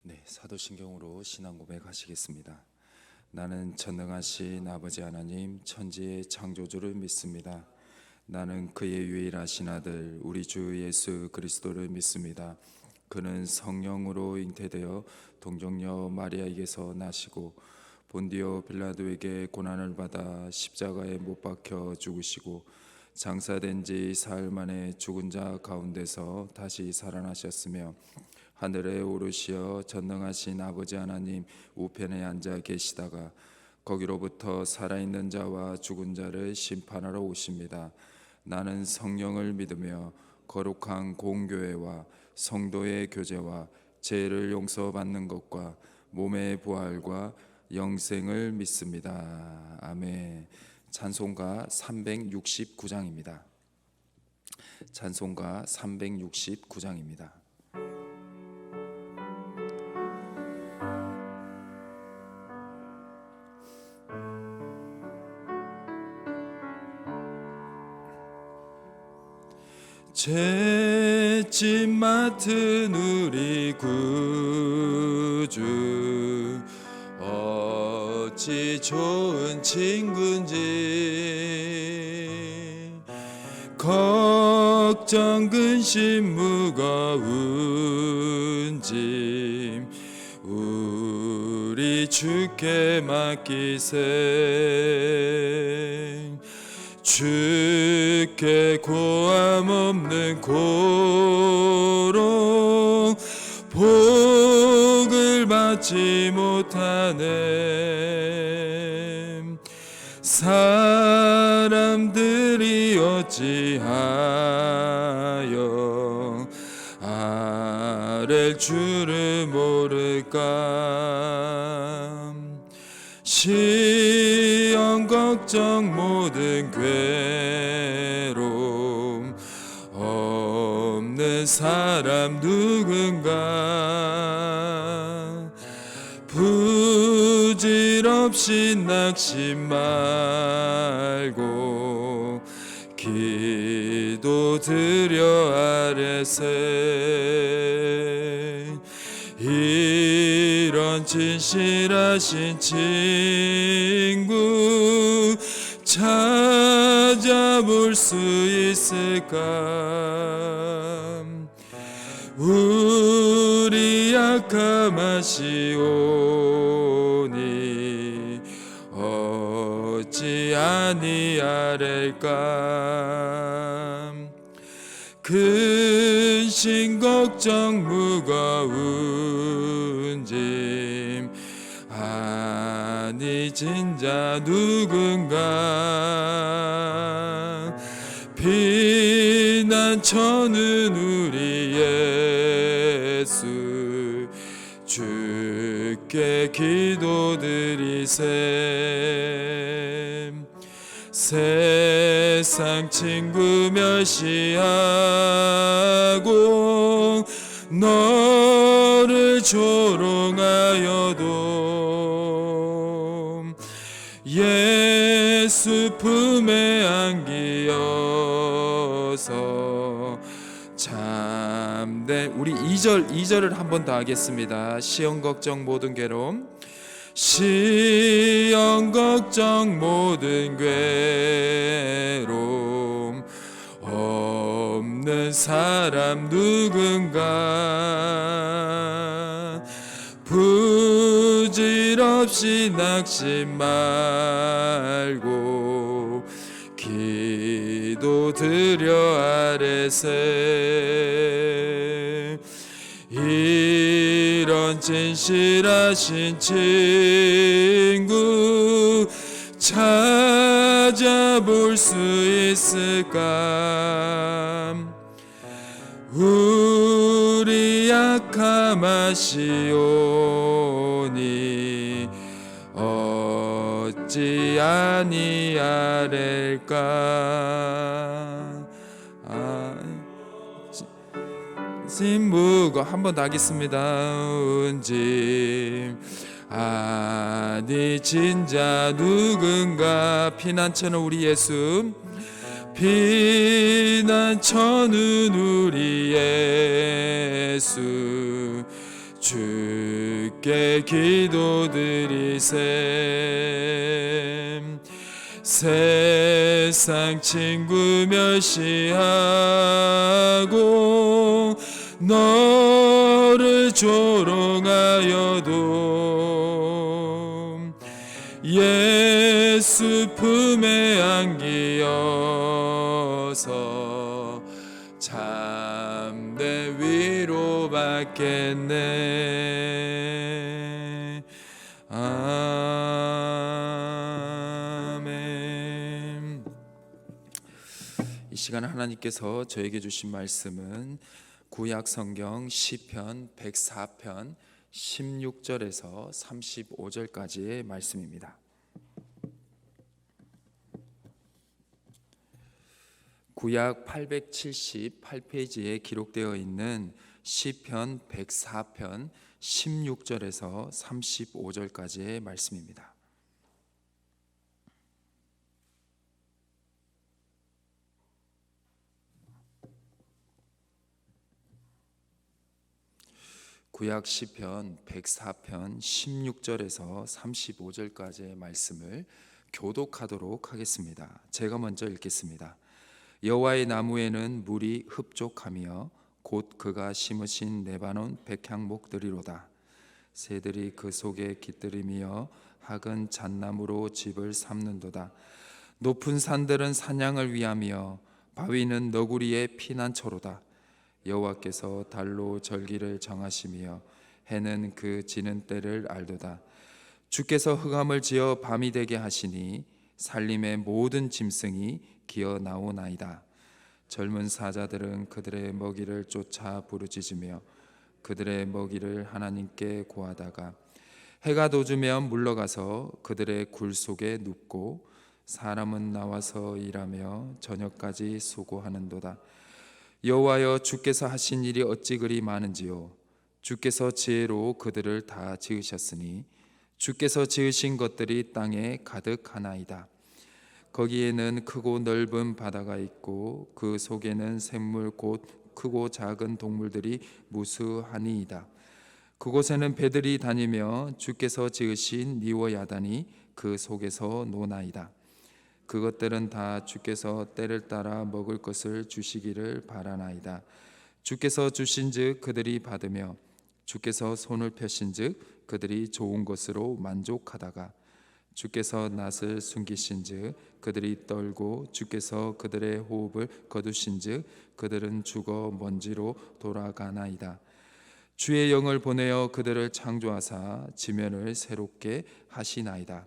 네, 사도신경으로 신앙 고백하시겠습니다. 나는 전능하신 아버지 하나님 천지의 창조주를 믿습니다. 나는 그의 유일하신 아들 우리 주 예수 그리스도를 믿습니다. 그는 성령으로 잉태되어 동정녀 마리아에게서 나시고 본디오 빌라도에게 고난을 받아 십자가에 못 박혀 죽으시고 장사된 지 사흘 만에 죽은 자 가운데서 다시 살아나셨으며 하늘에 오르시어 전능하신 아버지 하나님 우편에 앉아 계시다가 거기로부터 살아있는 자와 죽은 자를 심판하러 오십니다. 나는 성령을 믿으며 거룩한 공교회와 성도의 교제와 죄를 용서받는 것과 몸의 부활과 영생을 믿습니다. 아멘. 찬송가 369장입니다. 찬송가 369장입니다. 죄짐 맡은 우리 구주 어찌 좋은 친구인지 걱정 근심 무거운 짐 우리 주께 맡기세. 주께 고함 없는 고로 복을 받지 못하네. 사람들이 어찌하여 아랠 줄을 모를까. 시험 걱정 모든 괴로움 없는 사람 누군가. 부질없이 낙심 말고 기도드려 아뢰세. 이런 진실하신 친구 찾아볼 수 있을까. 우리 약함하시오니 어찌 아니하랄까. 근심 걱정 무거운 짐 아니진 자 누군가. 피난처는 우리 예수 주께 기도드리세. 세상 친구 멸시하고 너를 조롱하여도 예수 품에 안기어서 참된 우리 2절을 한 번 더 하겠습니다. 시험 걱정 모든 괴로움 시험 걱정 모든 괴로움 없는 사람 누군가. 부질없이 낙심 말고 기도드려 아뢰세. 이런 진실하신 친구 찾아볼 수 있을까. 우리 약함하시오니 어찌 아니하랄까. 짐무거 한 번 더 하겠습니다. 짐 아니진 자 누군가. 피난처는 우리 예수 피난처는 우리 예수 주께 기도드리셈. 세상 친구 멸시하고 너를 조롱하여도 예수 품에 안기어서 참된 위로받겠네. 아멘. 이 시간 하나님께서 저에게 주신 말씀은 구약 성경 시편 104편 16절에서 35절까지의 말씀입니다. 구약 878페이지에 기록되어 있는 시편 104편 16절에서 35절까지의 말씀입니다. 구약 시편 104편 16절에서 35절까지의 말씀을 교독하도록 하겠습니다. 제가 먼저 읽겠습니다. 여호와의 나무에는 물이 흡족하며 곧 그가 심으신 레바논 백향목들이로다. 새들이 그 속에 깃들이며 학은 잣나무로 집을 삼는도다. 높은 산들은 사냥을 위하며 바위는 너구리의 피난처로다. 여호와께서 달로 절기를 정하시며 해는 그 지는 때를 알도다. 주께서 흑암을 지어 밤이 되게 하시니 살림의 모든 짐승이 기어 나오나이다. 젊은 사자들은 그들의 먹이를 쫓아 부르짖으며 그들의 먹이를 하나님께 구하다가 해가 도주면 물러가서 그들의 굴 속에 눕고 사람은 나와서 일하며 저녁까지 수고하는도다. 여호와여, 주께서 하신 일이 어찌 그리 많은지요. 주께서 지혜로 그들을 다 지으셨으니 주께서 지으신 것들이 땅에 가득하나이다. 거기에는 크고 넓은 바다가 있고 그 속에는 샘물 곧 크고 작은 동물들이 무수하니이다. 그곳에는 배들이 다니며 주께서 지으신 니워 야단이 그 속에서 노나이다. 그것들은 다 주께서 때를 따라 먹을 것을 주시기를 바라나이다. 주께서 주신즉 그들이 받으며 주께서 손을 펴신즉 그들이 좋은 것으로 만족하다가 주께서 낯을 숨기신즉 그들이 떨고 주께서 그들의 호흡을 거두신즉 그들은 죽어 먼지로 돌아가나이다. 주의 영을 보내어 그들을 창조하사 지면을 새롭게 하시나이다.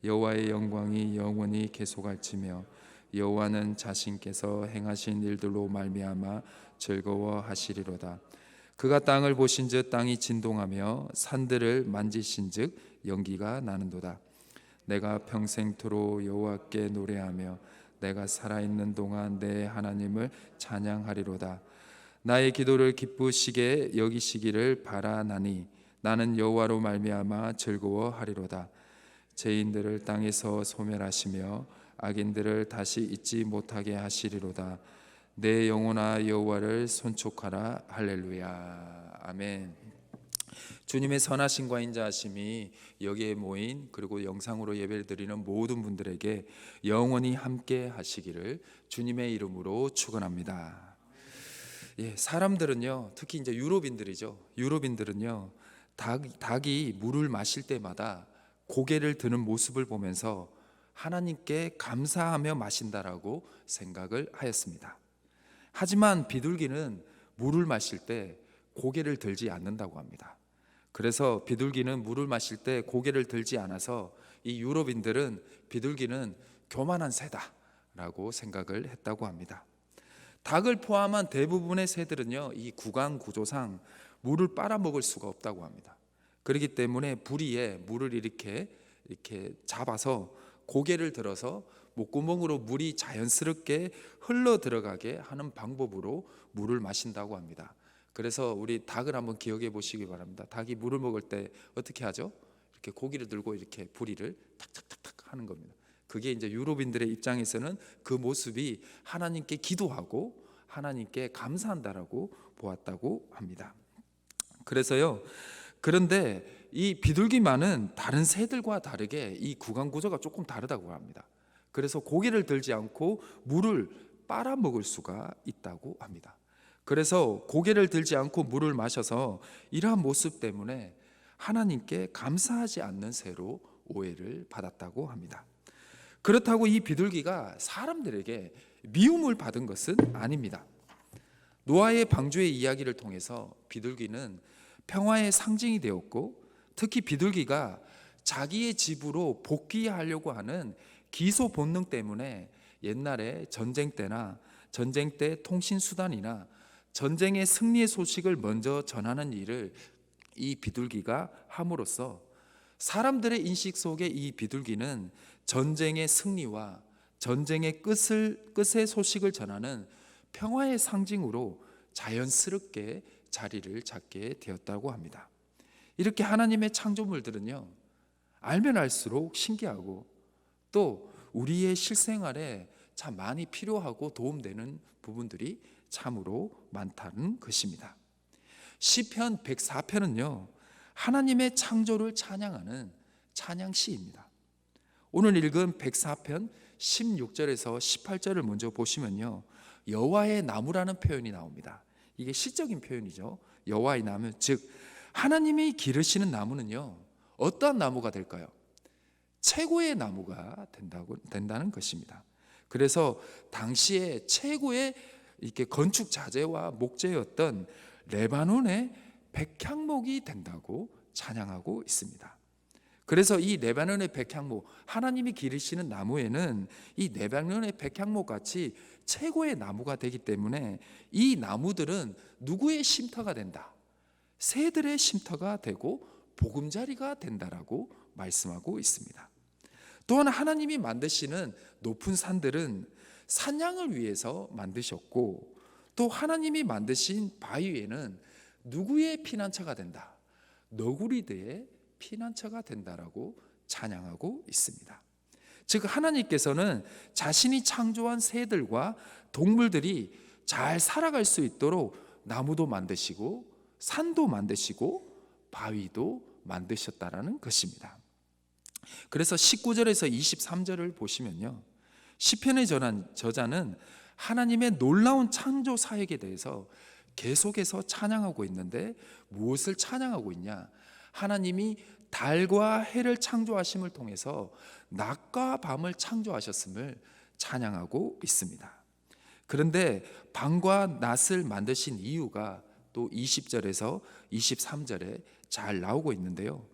여호와의 영광이 영원히 계속할지며 여호와는 자신께서 행하신 일들로 말미암아 즐거워하시리로다. 그가 땅을 보신즉 땅이 진동하며 산들을 만지신즉 연기가 나는도다. 내가 평생토록 여호와께 노래하며 내가 살아있는 동안 내 하나님을 찬양하리로다. 나의 기도를 기쁘시게 여기시기를 바라나니 나는 여호와로 말미암아 즐거워하리로다. 죄인들을 땅에서 소멸하시며 악인들을 다시 잊지 못하게 하시리로다. 내 영혼아 여호와를 손촉하라. 할렐루야. 아멘. 주님의 선하심과 인자하심이 여기에 모인 그리고 영상으로 예배를 드리는 모든 분들에게 영원히 함께 하시기를 주님의 이름으로 축원합니다. 예, 사람들은요, 특히 이제 유럽인들이죠. 유럽인들은요, 닭이 물을 마실 때마다 고개를 드는 모습을 보면서 하나님께 감사하며 마신다라고 생각을 하였습니다. 하지만 비둘기는 물을 마실 때 고개를 들지 않는다고 합니다. 그래서 비둘기는 물을 마실 때 고개를 들지 않아서 이 유럽인들은 비둘기는 교만한 새다라고 생각을 했다고 합니다. 닭을 포함한 대부분의 새들은요, 이 구강 구조상 물을 빨아먹을 수가 없다고 합니다. 그렇기 때문에 부리에 물을 이렇게 잡아서 고개를 들어서 목구멍으로 물이 자연스럽게 흘러 들어가게 하는 방법으로 물을 마신다고 합니다. 그래서 우리 닭을 한번 기억해 보시기 바랍니다. 닭이 물을 먹을 때 어떻게 하죠? 이렇게 고기를 들고 이렇게 부리를 탁탁탁탁 하는 겁니다. 그게 이제 유럽인들의 입장에서는 그 모습이 하나님께 기도하고 하나님께 감사한다라고 보았다고 합니다. 그래서요. 그런데 이 비둘기만은 다른 새들과 다르게 이 구강 구조가 조금 다르다고 합니다. 그래서 고개를 들지 않고 물을 빨아먹을 수가 있다고 합니다. 그래서 고개를 들지 않고 물을 마셔서 이러한 모습 때문에 하나님께 감사하지 않는 새로 오해를 받았다고 합니다. 그렇다고 이 비둘기가 사람들에게 미움을 받은 것은 아닙니다. 노아의 방주의 이야기를 통해서 비둘기는 평화의 상징이 되었고, 특히 비둘기가 자기의 집으로 복귀하려고 하는 기소 본능 때문에 옛날에 전쟁 때나 전쟁 때 통신 수단이나 전쟁의 승리의 소식을 먼저 전하는 일을 이 비둘기가 함으로써 사람들의 인식 속에 이 비둘기는 전쟁의 승리와 전쟁의 끝의 소식을 전하는 평화의 상징으로 자연스럽게 자리를 잡게 되었다고 합니다. 이렇게 하나님의 창조물들은요, 알면 알수록 신기하고 또 우리의 실생활에 참 많이 필요하고 도움되는 부분들이 참으로 많다는 것입니다. 시편 104편은요, 하나님의 창조를 찬양하는 찬양시입니다. 오늘 읽은 104편 16절에서 18절을 먼저 보시면요, 여호와의 나무라는 표현이 나옵니다. 이게 시적인 표현이죠. 여호와의 나무, 즉 하나님이 기르시는 나무는요, 어떠한 나무가 될까요? 최고의 나무가 된다는 것입니다. 그래서 당시에 최고의 이렇게 건축 자재와 목재였던 레바논의 백향목이 된다고 찬양하고 있습니다. 그래서 이 레바논의 백향목, 하나님이 기르시는 나무에는 이 레바논의 백향목 같이 최고의 나무가 되기 때문에 이 나무들은 누구의 쉼터가 된다? 새들의 쉼터가 되고 보금자리가 된다라고 말씀하고 있습니다. 또한 하나님이 만드시는 높은 산들은 산양을 위해서 만드셨고, 또 하나님이 만드신 바위에는 누구의 피난처가 된다? 너구리들의 피난처가 된다라고 찬양하고 있습니다. 즉 하나님께서는 자신이 창조한 새들과 동물들이 잘 살아갈 수 있도록 나무도 만드시고 산도 만드시고 바위도 만드셨다라는 것입니다. 그래서 19절에서 23절을 보시면요, 시편의 저자는 하나님의 놀라운 창조 사역에 대해서 계속해서 찬양하고 있는데, 무엇을 찬양하고 있냐? 하나님이 달과 해를 창조하심을 통해서 낮과 밤을 창조하셨음을 찬양하고 있습니다. 그런데 밤과 낮을 만드신 이유가 또 20절에서 23절에 잘 나오고 있는데요,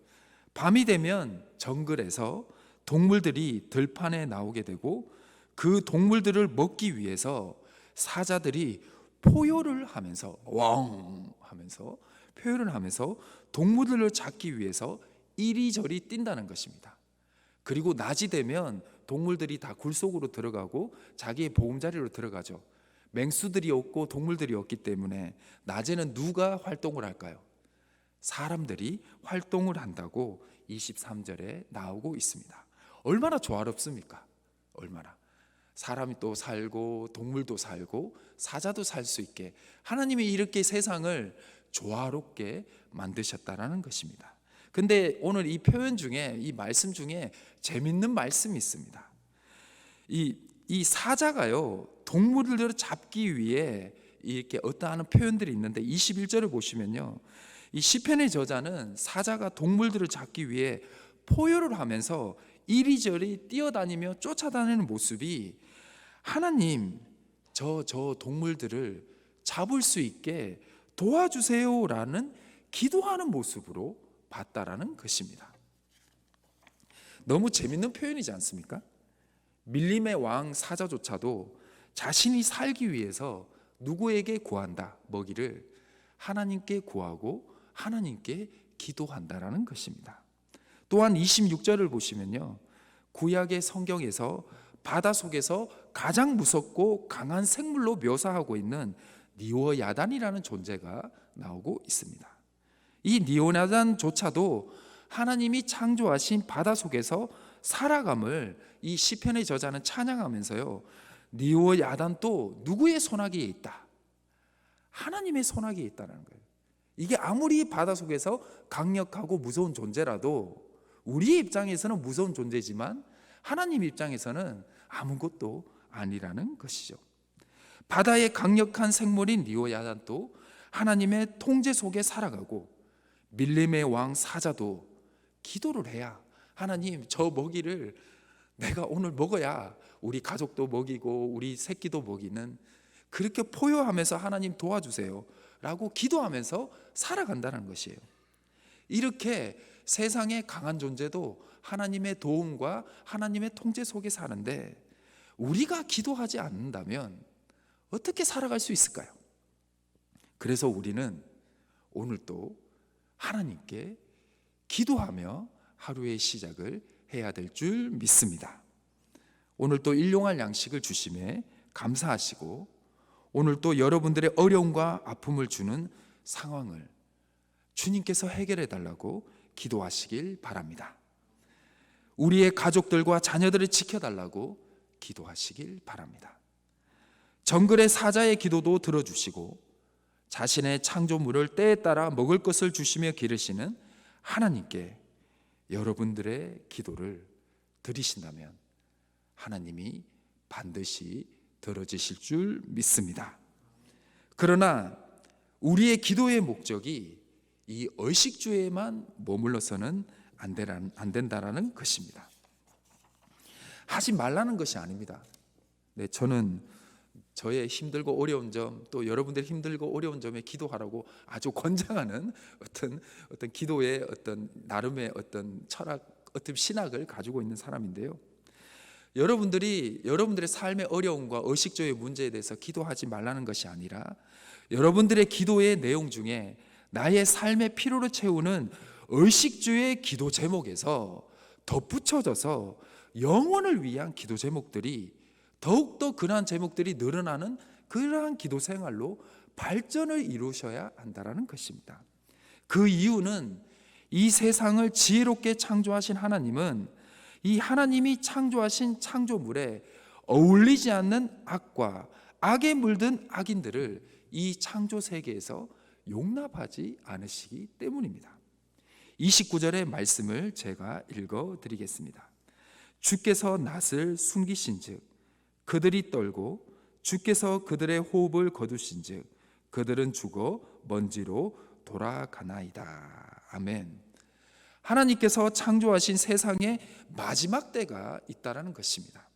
밤이 되면 정글에서 동물들이 들판에 나오게 되고, 그 동물들을 먹기 위해서 사자들이 포효를 하면서 왕 하면서 표현을 하면서 동물들을 잡기 위해서 이리저리 뛴다는 것입니다. 그리고 낮이 되면 동물들이 다 굴 속으로 들어가고 자기의 보금자리로 들어가죠. 맹수들이 없고 동물들이 없기 때문에 낮에는 누가 활동을 할까요? 사람들이 활동을 한다고 23절에 나오고 있습니다. 얼마나 조화롭습니까? 얼마나. 사람이 또 살고 동물도 살고 사자도 살 수 있게 하나님이 이렇게 세상을 조화롭게 만드셨다라는 것입니다. 근데 오늘 이 표현 중에, 이 말씀 중에 재밌는 말씀이 있습니다. 이 사자가요, 동물들을 잡기 위해 이렇게 어떠한 표현들이 있는데, 21절을 보시면요, 이 시편의 저자는 사자가 동물들을 잡기 위해 포효를 하면서 이리저리 뛰어다니며 쫓아다니는 모습이 하나님, 저 동물들을 잡을 수 있게 도와주세요라는 기도하는 모습으로 봤다라는 것입니다. 너무 재밌는 표현이지 않습니까? 밀림의 왕 사자조차도 자신이 살기 위해서 누구에게 구한다? 먹이를 하나님께 구하고 하나님께 기도한다라는 것입니다. 또한 26절을 보시면요, 구약의 성경에서 바다 속에서 가장 무섭고 강한 생물로 묘사하고 있는 니오야단이라는 존재가 나오고 있습니다. 이 니오야단조차도 하나님이 창조하신 바다 속에서 살아감을 이 시편의 저자는 찬양하면서요, 니오야단도 누구의 손아귀에 있다? 하나님의 손아귀에 있다는 거예요. 이게 아무리 바닷속에서 강력하고 무서운 존재라도 우리 입장에서는 무서운 존재지만 하나님 입장에서는 아무것도 아니라는 것이죠. 바다의 강력한 생물인 리오야단도 하나님의 통제 속에 살아가고 밀림의 왕 사자도 기도를 해야 하나님 저 먹이를 내가 오늘 먹어야 우리 가족도 먹이고 우리 새끼도 먹이는 그렇게 포효하면서 하나님 도와주세요 라고 기도하면서 살아간다는 것이에요. 이렇게 세상의 강한 존재도 하나님의 도움과 하나님의 통제 속에 사는데 우리가 기도하지 않는다면 어떻게 살아갈 수 있을까요? 그래서 우리는 오늘 또 하나님께 기도하며 하루의 시작을 해야 될 줄 믿습니다. 오늘 또 일용할 양식을 주심에 감사하시고 오늘 또 여러분들의 어려움과 아픔을 주는 상황을 주님께서 해결해 달라고 기도하시길 바랍니다. 우리의 가족들과 자녀들을 지켜달라고 기도하시길 바랍니다. 정글의 사자의 기도도 들어주시고 자신의 창조물을 때에 따라 먹을 것을 주시며 기르시는 하나님께 여러분들의 기도를 드리신다면 하나님이 반드시 들어주실 줄 믿습니다. 그러나 우리의 기도의 목적이 이 의식주에만 머물러서는 안 된다라는 것입니다. 하지 말라는 것이 아닙니다. 네, 저는 저의 힘들고 어려운 점, 또 여러분들의 힘들고 어려운 점에 기도하라고 아주 권장하는 어떤 기도의 어떤 나름의 어떤 철학, 어떤 신학을 가지고 있는 사람인데요. 여러분들의 삶의 어려움과 의식주의 문제에 대해서 기도하지 말라는 것이 아니라 여러분들의 기도의 내용 중에 나의 삶의 필요를 채우는 의식주의 기도 제목에서 덧붙여져서 영혼을 위한 기도 제목들이 더욱더 그러한 제목들이 늘어나는 그러한 기도 생활로 발전을 이루셔야 한다는 것입니다. 그 이유는 이 세상을 지혜롭게 창조하신 하나님은 이 하나님이 창조하신 창조물에 어울리지 않는 악과 악에 물든 악인들을 이 창조 세계에서 용납하지 않으시기 때문입니다. 29절의 말씀을 제가 읽어드리겠습니다. 주께서 낫을 숨기신즉 그들이 떨고 주께서 그들의 호흡을 거두신즉 그들은 죽어 먼지로 돌아가나이다. 아멘. 하나님께서 창조하신 세상에 마지막 때가 있다라는 것입니다.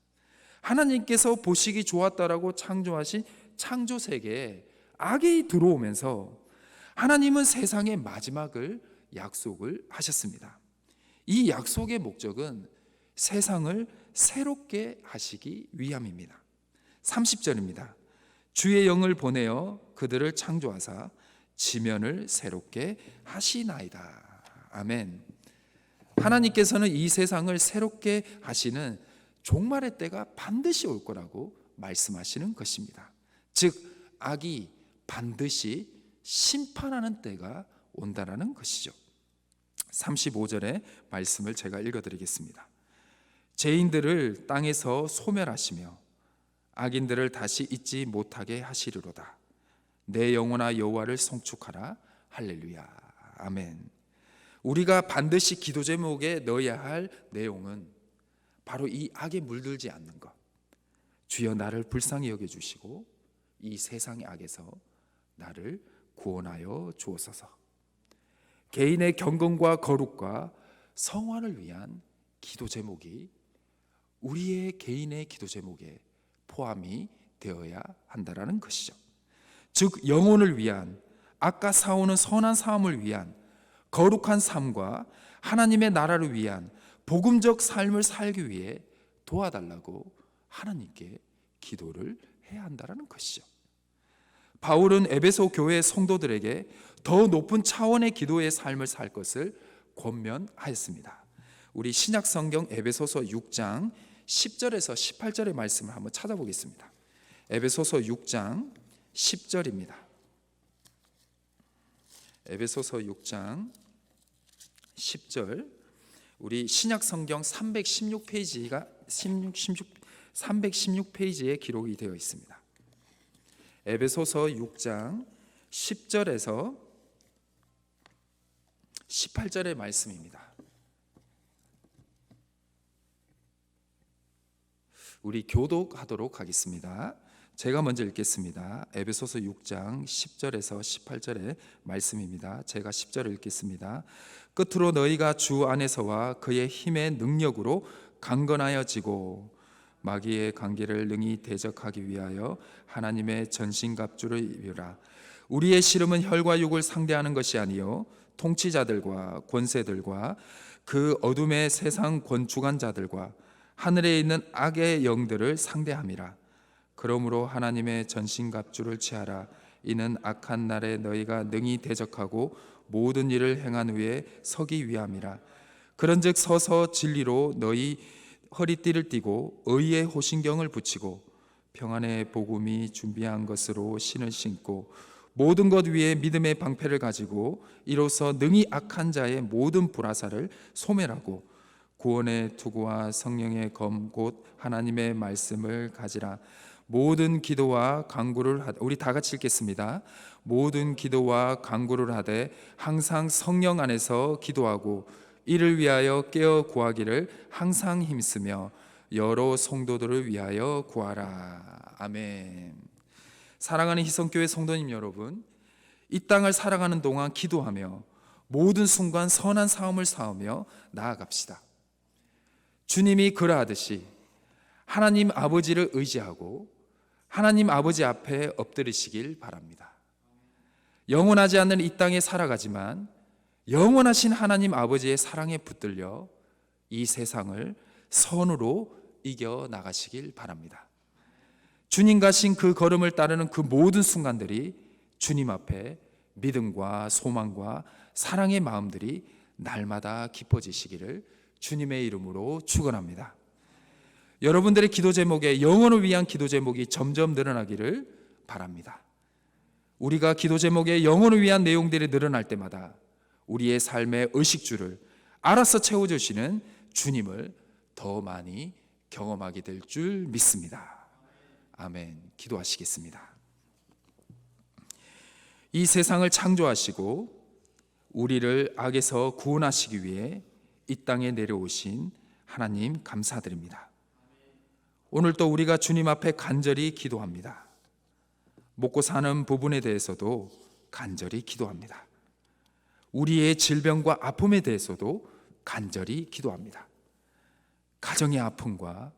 하나님께서 보시기 좋았다라고 창조하신 창조 세계에 악이 들어오면서 하나님은 세상의 마지막을 약속을 하셨습니다. 이 약속의 목적은 세상을 새롭게 하시기 위함입니다. 30절입니다. 주의 영을 보내어 그들을 창조하사 지면을 새롭게 하시나이다. 아멘. 하나님께서는 이 세상을 새롭게 하시는 종말의 때가 반드시 올 거라고 말씀하시는 것입니다. 즉 악이 반드시 심판하는 때가 온다라는 것이죠. 35절의 말씀을 제가 읽어드리겠습니다. 죄인들을 땅에서 소멸하시며 악인들을 다시 잊지 못하게 하시리로다. 내 영혼아 여호와를 송축하라. 할렐루야. 아멘. 우리가 반드시 기도 제목에 넣어야 할 내용은 바로 이 악에 물들지 않는 것. 주여 나를 불쌍히 여겨주시고 이 세상의 악에서 나를 구원하여 주옵소서. 개인의 경건과 거룩과 성화를 위한 기도 제목이 우리의 개인의 기도 제목에 포함이 되어야 한다라는 것이죠. 즉 영혼을 위한 악과 싸우는 선한 삶을 위한 거룩한 삶과 하나님의 나라를 위한 복음적 삶을 살기 위해 도와달라고 하나님께 기도를 해야 한다는 것이죠. 바울은 에베소 교회 성도들에게 더 높은 차원의 기도의 삶을 살 것을 권면하였습니다. 우리 신약 성경 에베소서 6장 10절에서 18절의 말씀을 한번 찾아보겠습니다. 에베소서 6장 10절입니다. 에베소서 6장 10절, 우리 신약 성경 316페이지에 기록이 되어 있습니다. 에베소서 6장 10절에서 18절의 말씀입니다. 우리 교독하도록 하겠습니다. 제가 먼저 읽겠습니다. 에베소서 6장 10절에서 18절의 말씀입니다. 제가 10절을 읽겠습니다. 끝으로 너희가 주 안에서와 그의 힘의 능력으로 강건하여지고 마귀의 관계를 능히 대적하기 위하여 하나님의 전신갑주를 입으라. 우리의 씨름은 혈과 육을 상대하는 것이 아니요 통치자들과 권세들과 그 어둠의 세상 권주관 자들과 하늘에 있는 악의 영들을 상대함이라. 그러므로 하나님의 전신갑주를 취하라. 이는 악한 날에 너희가 능히 대적하고 모든 일을 행한 후에 서기 위함이라. 그런즉 서서 진리로 너희 허리띠를 띠고 의의 호신경을 붙이고 평안의 복음이 준비한 것으로 신을 신고 모든 것 위에 믿음의 방패를 가지고 이로써 능히 악한 자의 모든 불화살을 소멸하고 구원의 투구와 성령의 검 곧 하나님의 말씀을 가지라. 모든 기도와 간구를 하되, 우리 다 같이 읽겠습니다. 모든 기도와 간구를 하되 항상 성령 안에서 기도하고 이를 위하여 깨어 구하기를 항상 힘쓰며 여러 성도들을 위하여 구하라. 아멘. 사랑하는 희성교회 성도님 여러분, 이 땅을 살아가는 동안 기도하며 모든 순간 선한 삶을 쌓으며 나아갑시다. 주님이 그러하듯이 하나님 아버지를 의지하고 하나님 아버지 앞에 엎드리시길 바랍니다. 영원하지 않는 이 땅에 살아가지만 영원하신 하나님 아버지의 사랑에 붙들려 이 세상을 선으로 이겨 나가시길 바랍니다. 주님 가신 그 걸음을 따르는 그 모든 순간들이 주님 앞에 믿음과 소망과 사랑의 마음들이 날마다 깊어지시기를 주님의 이름으로 축원합니다. 여러분들의 기도 제목에 영혼을 위한 기도 제목이 점점 늘어나기를 바랍니다. 우리가 기도 제목에 영혼을 위한 내용들이 늘어날 때마다 우리의 삶의 의식주를 알아서 채워주시는 주님을 더 많이 경험하게 될 줄 믿습니다. 아멘. 기도하시겠습니다. 이 세상을 창조하시고 우리를 악에서 구원하시기 위해 이 땅에 내려오신 하나님 감사드립니다. 오늘 또 우리가 주님 앞에 간절히 기도합니다. 먹고 사는 부분에 대해서도 간절히 기도합니다. 우리의 질병과 아픔에 대해서도 간절히 기도합니다. 가정의 아픔과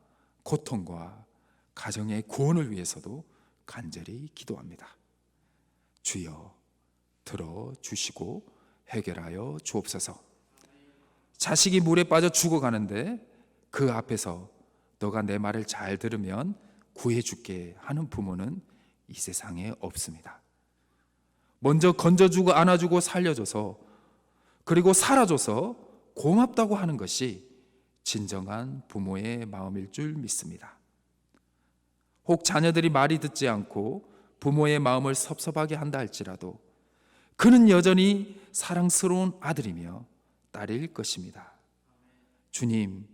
고통과 가정의 구원을 위해서도 간절히 기도합니다. 주여 들어주시고 해결하여 주옵소서. 자식이 물에 빠져 죽어가는데 그 앞에서 너가 내 말을 잘 들으면 구해줄게 하는 부모는 이 세상에 없습니다. 먼저 건져주고 안아주고 살려줘서 그리고 살아줘서 고맙다고 하는 것이 진정한 부모의 마음일 줄 믿습니다. 혹 자녀들이 말이 듣지 않고 부모의 마음을 섭섭하게 한다 할지라도 그는 여전히 사랑스러운 아들이며 딸일 것입니다. 주님,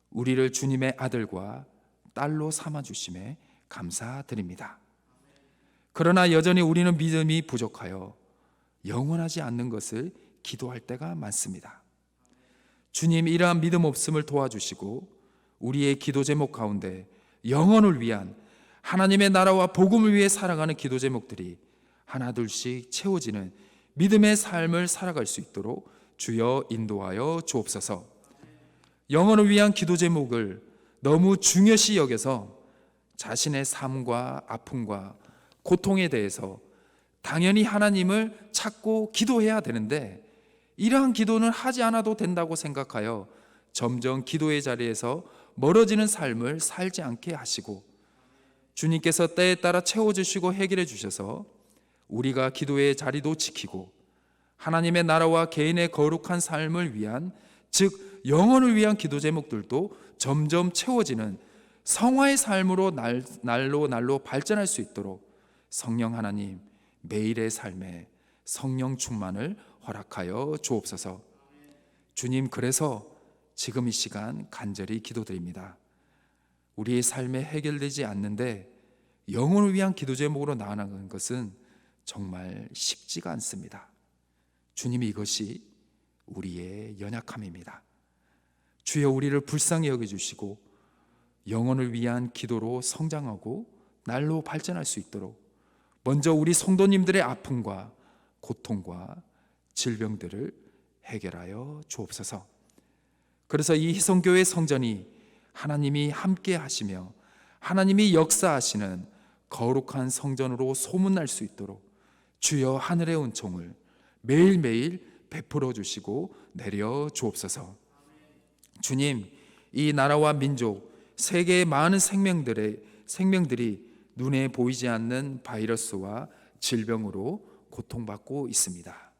우리를 주님의 아들과 딸로 삼아주심에 감사드립니다. 그러나 여전히 우리는 믿음이 부족하여 영원하지 않는 것을 기도할 때가 많습니다. 주님, 이러한 믿음 없음을 도와주시고 우리의 기도 제목 가운데 영혼을 위한 하나님의 나라와 복음을 위해 살아가는 기도 제목들이 하나둘씩 채워지는 믿음의 삶을 살아갈 수 있도록 주여 인도하여 주옵소서. 영혼을 위한 기도 제목을 너무 중요시 여겨서 자신의 삶과 아픔과 고통에 대해서 당연히 하나님을 찾고 기도해야 되는데 이러한 기도는 하지 않아도 된다고 생각하여 점점 기도의 자리에서 멀어지는 삶을 살지 않게 하시고 주님께서 때에 따라 채워주시고 해결해 주셔서 우리가 기도의 자리도 지키고 하나님의 나라와 개인의 거룩한 삶을 위한 즉 영혼을 위한 기도 제목들도 점점 채워지는 성화의 삶으로 날로 발전할 수 있도록 성령 하나님 매일의 삶에 성령 충만을 허락하여 주옵소서. 주님, 그래서 지금 이 시간 간절히 기도드립니다. 우리의 삶에 해결되지 않는데 영혼을 위한 기도 제목으로 나아가는 것은 정말 쉽지가 않습니다. 주님이 이것이 우리의 연약함입니다. 주여 우리를 불쌍히 여겨주시고 영혼을 위한 기도로 성장하고 날로 발전할 수 있도록 먼저 우리 성도님들의 아픔과 고통과 질병들을 해결하여 주옵소서. 그래서 이 희성교회 성전이 하나님이 함께 하시며 하나님이 역사하시는 거룩한 성전으로 소문날 수 있도록 주여 하늘의 은총을 매일매일 베풀어 주시고 내려 주옵소서. 주님, 이 나라와 민족, 세계의 많은 생명들이 눈에 보이지 않는 바이러스와 질병으로 고통받고 있습니다.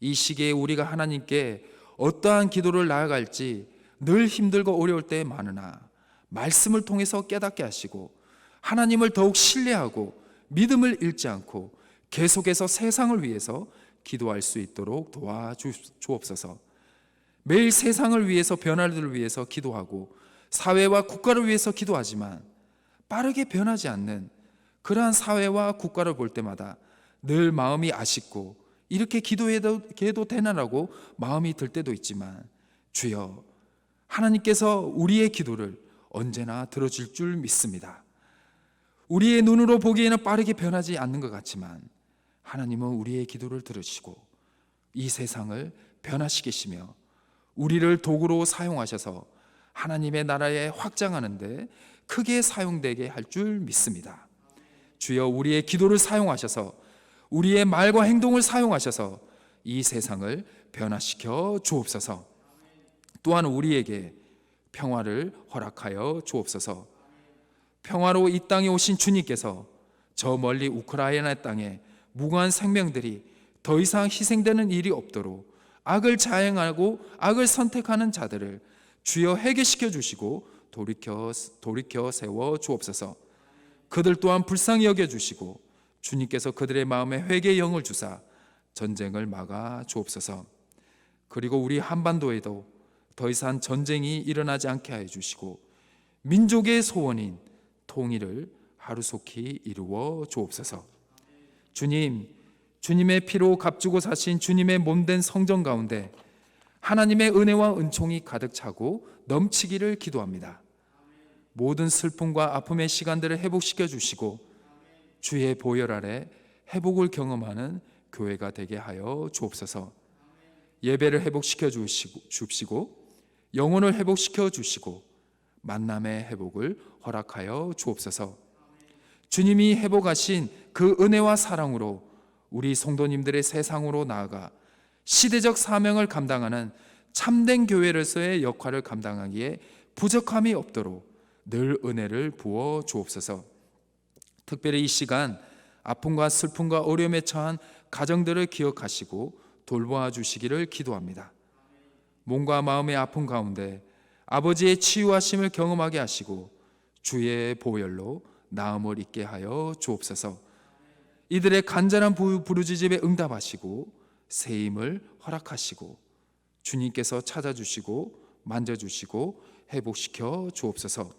이 시기에 우리가 하나님께 어떠한 기도를 나아갈지 늘 힘들고 어려울 때 많으나 말씀을 통해서 깨닫게 하시고 하나님을 더욱 신뢰하고 믿음을 잃지 않고 계속해서 세상을 위해서 기도할 수 있도록 도와주옵소서. 매일 세상을 위해서, 변화를 위해서 기도하고 사회와 국가를 위해서 기도하지만 빠르게 변하지 않는 그러한 사회와 국가를 볼 때마다 늘 마음이 아쉽고 이렇게 기도해도 되나라고 마음이 들 때도 있지만 주여, 하나님께서 우리의 기도를 언제나 들어줄 줄 믿습니다. 우리의 눈으로 보기에는 빠르게 변하지 않는 것 같지만 하나님은 우리의 기도를 들으시고 이 세상을 변화시키시며 우리를 도구로 사용하셔서 하나님의 나라에 확장하는 데 크게 사용되게 할 줄 믿습니다. 주여, 우리의 기도를 사용하셔서 우리의 말과 행동을 사용하셔서 이 세상을 변화시켜 주옵소서. 또한 우리에게 평화를 허락하여 주옵소서. 평화로 이 땅에 오신 주님께서 저 멀리 우크라이나 땅에 무고한 생명들이 더 이상 희생되는 일이 없도록 악을 자행하고 악을 선택하는 자들을 주여 해결시켜 주시고 돌이켜 세워 주옵소서. 그들 또한 불쌍히 여겨 주시고 주님께서 그들의 마음에 회개의 영을 주사 전쟁을 막아 주옵소서. 그리고 우리 한반도에도 더 이상 전쟁이 일어나지 않게 하여 주시고 민족의 소원인 통일을 하루속히 이루어 주옵소서. 주님, 주님의 피로 값주고 사신 주님의 몸된 성전 가운데 하나님의 은혜와 은총이 가득 차고 넘치기를 기도합니다. 모든 슬픔과 아픔의 시간들을 회복시켜 주시고 주의 보혈 아래 회복을 경험하는 교회가 되게 하여 주옵소서. 예배를 회복시켜 주시고 영혼을 회복시켜 주시고 만남의 회복을 허락하여 주옵소서. 주님이 회복하신 그 은혜와 사랑으로 우리 성도님들의 세상으로 나아가 시대적 사명을 감당하는 참된 교회로서의 역할을 감당하기에 부족함이 없도록 늘 은혜를 부어 주옵소서. 특별히 이 시간 아픔과 슬픔과 어려움에 처한 가정들을 기억하시고 돌보아 주시기를 기도합니다. 몸과 마음의 아픔 가운데 아버지의 치유하심을 경험하게 하시고 주의 보혈로 나음을 있게 하여 주옵소서. 이들의 간절한 부르짖음에 응답하시고 새 힘을 허락하시고 주님께서 찾아주시고 만져주시고 회복시켜 주옵소서.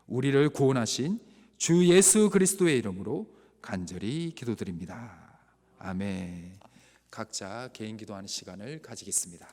우리를 구원하신 주 예수 그리스도의 이름으로 간절히 기도드립니다. 아멘. 각자 개인 기도하는 시간을 가지겠습니다.